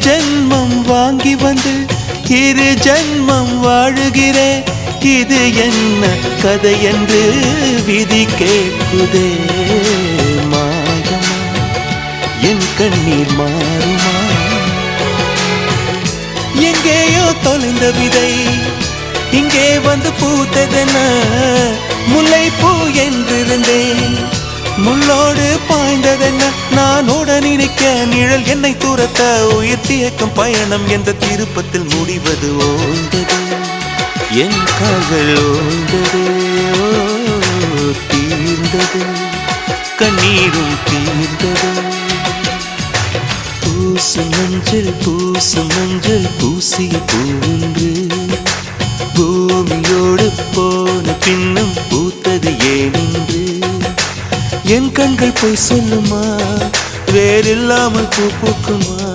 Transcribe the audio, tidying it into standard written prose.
ஜென்மம் வாங்கி வந்து இரு ஜென்மம் வாழுகிறேன். இது என்ன கதை என்று விதி கேட்குதே. மாயமா என் கண்ணீர் மாறுமா? எங்கேயோ தொலைந்த விதை இங்கே வந்து பூத்ததென முல்லை பூ என்றிருந்தேன். முள்ளோடு பாய்ந்ததென்ன நான் உடன் நினைக்க நிழல் என்னை தூரத்த உயிர் தியக்கும் பயணம் என்ற திருப்பத்தில் முடிவது ஓய்ந்தது. என் கால்கள் ஓய்ந்தது, தீர்ந்தது, கண்ணீரும் தீர்ந்தது. பூசும் மஞ்சள் பூசும் மஞ்சள் பூசிய பூன்று பூமியோடு போன பின்னும் பூத்தது ஏனென்று என் கண்கள் போய் சொல்லுமா? வேறில்லாமல் பூ பூக்குமா?